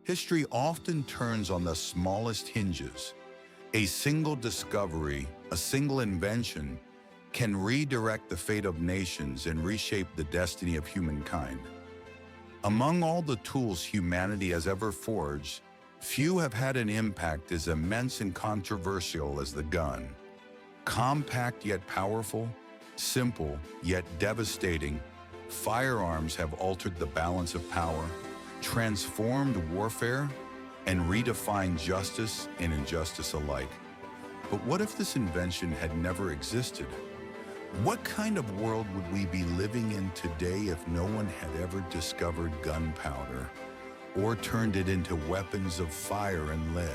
History often turns on the smallest hinges. A single discovery, a single invention, can redirect the fate of nations and reshape the destiny of humankind. Among all the tools humanity has ever forged, few have had an impact as immense and controversial as the gun. Compact yet powerful, simple yet devastating, firearms have altered the balance of power, transformed warfare, and redefined justice and injustice alike. But what if this invention had never existed? What kind of world would we be living in today if no one had ever discovered gunpowder or turned it into weapons of fire and lead?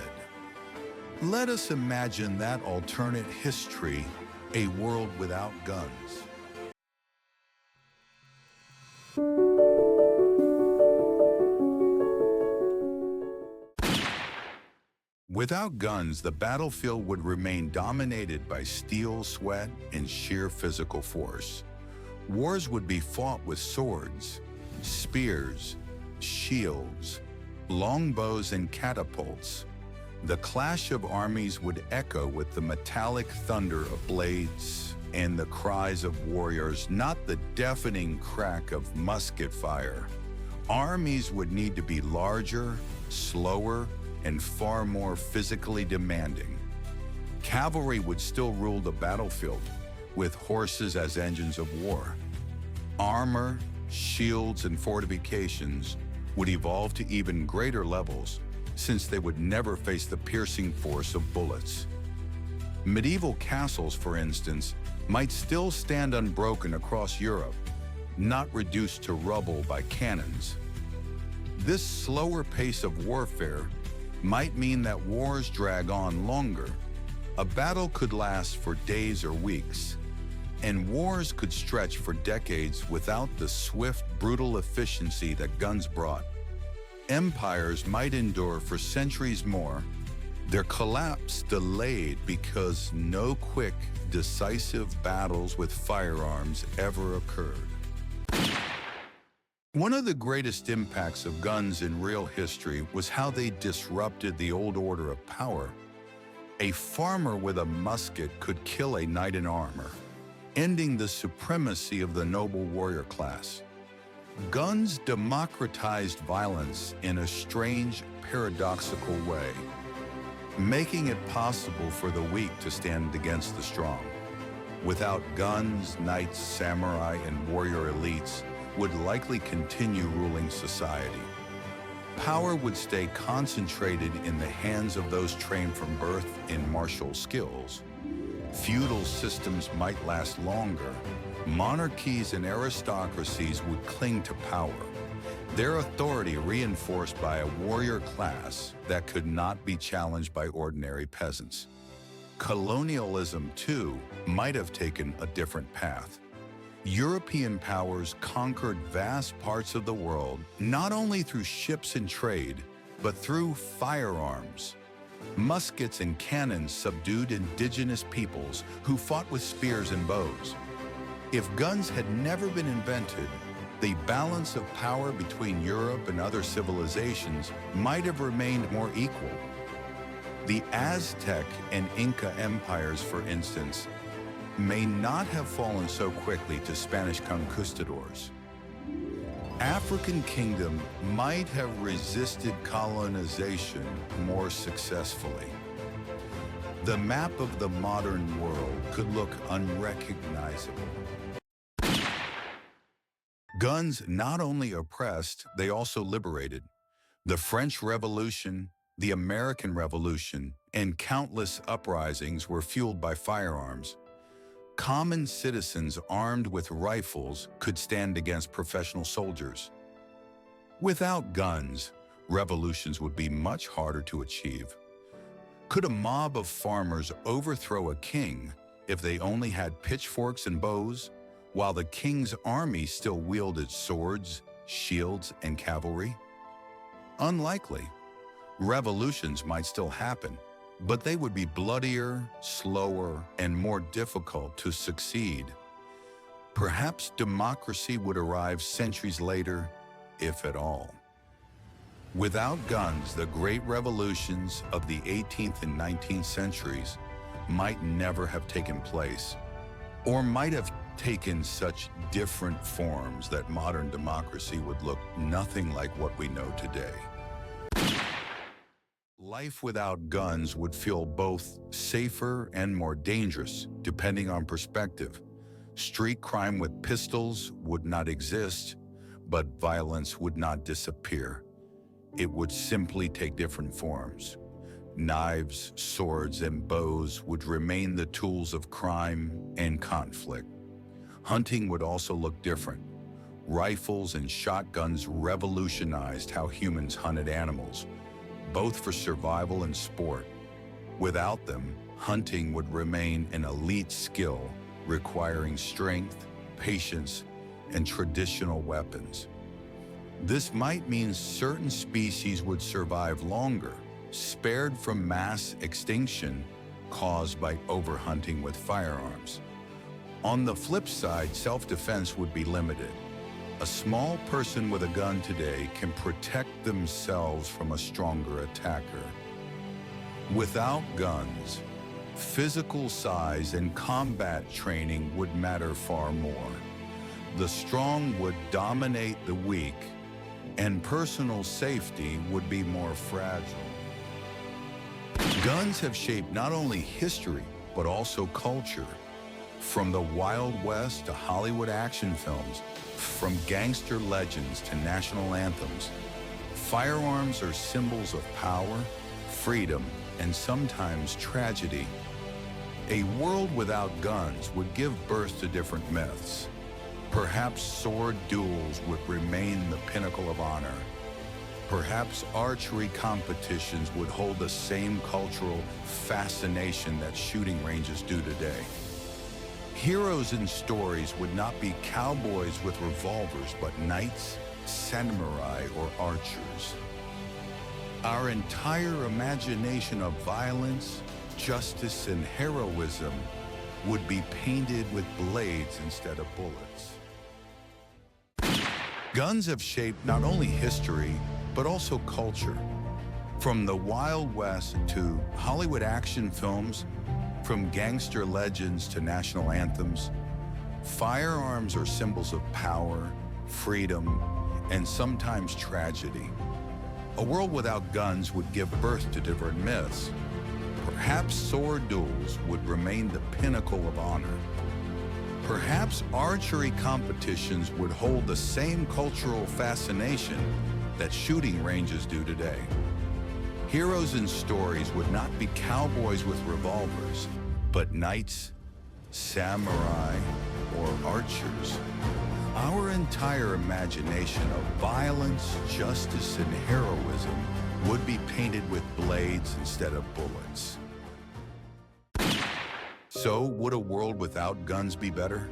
Let us imagine that alternate history, a world without guns. Without guns, the battlefield would remain dominated by steel, sweat, and sheer physical force. Wars would be fought with swords, spears, shields, longbows, and catapults. The clash of armies would echo with the metallic thunder of blades and the cries of warriors, not the deafening crack of musket fire. Armies would need to be larger, slower, and far more physically demanding. Cavalry would still rule the battlefield, with horses as engines of war. Armor, shields, and fortifications would evolve to even greater levels, since they would never face the piercing force of bullets. Medieval castles, for instance, might still stand unbroken across Europe, not reduced to rubble by cannons. This slower pace of warfare might mean that wars drag on longer. A battle could last for days or weeks, and wars could stretch for decades without the swift, brutal efficiency that guns brought. Empires might endure for centuries more, their collapse delayed because no quick, decisive battles with firearms ever occurred. One of the greatest impacts of guns in real history was how they disrupted the old order of power. A farmer with a musket could kill a knight in armor, ending the supremacy of the noble warrior class. Guns democratized violence in a strange, paradoxical way, making it possible for the weak to stand against the strong. Without guns, knights, samurai, and warrior elites would likely continue ruling society. Power would stay concentrated in the hands of those trained from birth in martial skills. Feudal systems might last longer. Monarchies and aristocracies would cling to power, their authority reinforced by a warrior class that could not be challenged by ordinary peasants. Colonialism, too, might have taken a different path. European powers conquered vast parts of the world, not only through ships and trade, but through firearms. Muskets and cannons subdued indigenous peoples who fought with spears and bows. If guns had never been invented, the balance of power between Europe and other civilizations might have remained more equal. The Aztec and Inca empires, for instance, may not have fallen so quickly to Spanish conquistadors. African kingdoms might have resisted colonization more successfully. The map of the modern world could look unrecognizable. Guns not only oppressed, they also liberated. The French Revolution, the American Revolution, and countless uprisings were fueled by firearms. Common citizens armed with rifles could stand against professional soldiers. Without guns, revolutions would be much harder to achieve. Could a mob of farmers overthrow a king if they only had pitchforks and bows, while the king's army still wielded swords, shields, and cavalry? Unlikely. Revolutions might still happen, but they would be bloodier, slower, and more difficult to succeed. Perhaps democracy would arrive centuries later, if at all. Without guns, the great revolutions of the 18th and 19th centuries might never have taken place, or might have taken such different forms that modern democracy would look nothing like what we know today. Life without guns would feel both safer and more dangerous, depending on perspective. Street crime with pistols would not exist, but violence would not disappear. It would simply take different forms. Knives, swords, and bows would remain the tools of crime and conflict. Hunting would also look different. Rifles and shotguns revolutionized how humans hunted animals, both for survival and sport. Without them, hunting would remain an elite skill, requiring strength, patience, and traditional weapons. This might mean certain species would survive longer, spared from mass extinction caused by overhunting with firearms. On the flip side, self-defense would be limited. A small person with a gun today can protect themselves from a stronger attacker. Without guns, physical size and combat training would matter far more. The strong would dominate the weak, and personal safety would be more fragile. Guns have shaped not only history, but also culture. From the Wild West to Hollywood action films, from gangster legends to national anthems, firearms are symbols of power, freedom, and sometimes tragedy. A world without guns would give birth to different myths. Perhaps sword duels would remain the pinnacle of honor. Perhaps archery competitions would hold the same cultural fascination that shooting ranges do today. Heroes in stories would not be cowboys with revolvers, but knights, samurai, or archers. Our entire imagination of violence, justice, and heroism would be painted with blades instead of bullets. Guns have shaped not only history, but also culture. From the Wild West to Hollywood action films, from gangster legends to national anthems, firearms are symbols of power, freedom, and sometimes tragedy. A world without guns would give birth to different myths. Perhaps sword duels would remain the pinnacle of honor. Perhaps archery competitions would hold the same cultural fascination that shooting ranges do today. Heroes in stories would not be cowboys with revolvers, but knights, samurai, or archers. Our entire imagination of violence, justice, and heroism would be painted with blades instead of bullets. So, would a world without guns be better?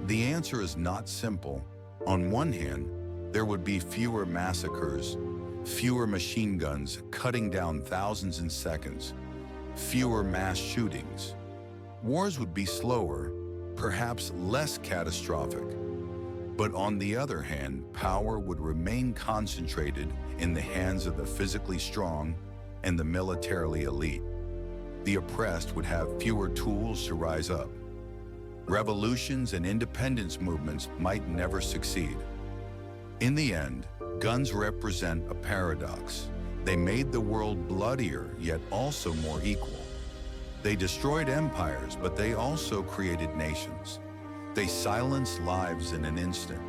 The answer is not simple. On one hand, there would be fewer massacres, fewer machine guns cutting down thousands in seconds, fewer mass shootings. Wars would be slower, perhaps less catastrophic. But on the other hand, power would remain concentrated in the hands of the physically strong and the militarily elite. The oppressed would have fewer tools to rise up. Revolutions and independence movements might never succeed. In the end, guns represent a paradox. They made the world bloodier, yet also more equal. They destroyed empires, but they also created nations. They silenced lives in an instant,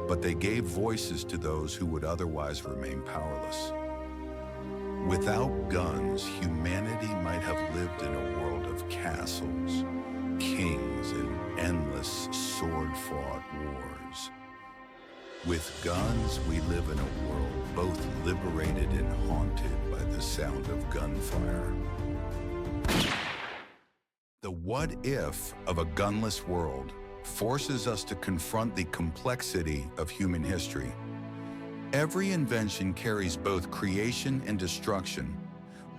but they gave voices to those who would otherwise remain powerless. Without guns, humanity might have lived in a world of castles, kings, and endless sword-fought wars. With guns, we live in a world both liberated and haunted by the sound of gunfire. The what-if of a gunless world forces us to confront the complexity of human history. Every invention carries both creation and destruction,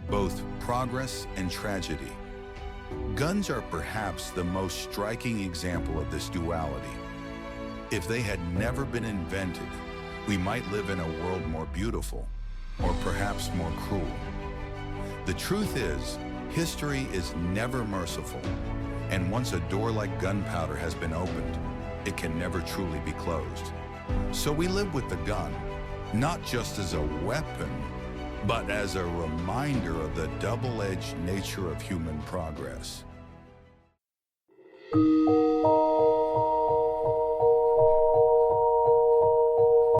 both progress and tragedy. Guns are perhaps the most striking example of this duality. If they had never been invented, we might live in a world more beautiful, or perhaps more cruel. The truth is, history is never merciful, and once a door like gunpowder has been opened, it can never truly be closed. So we live with the gun, not just as a weapon, but as a reminder of the double-edged nature of human progress.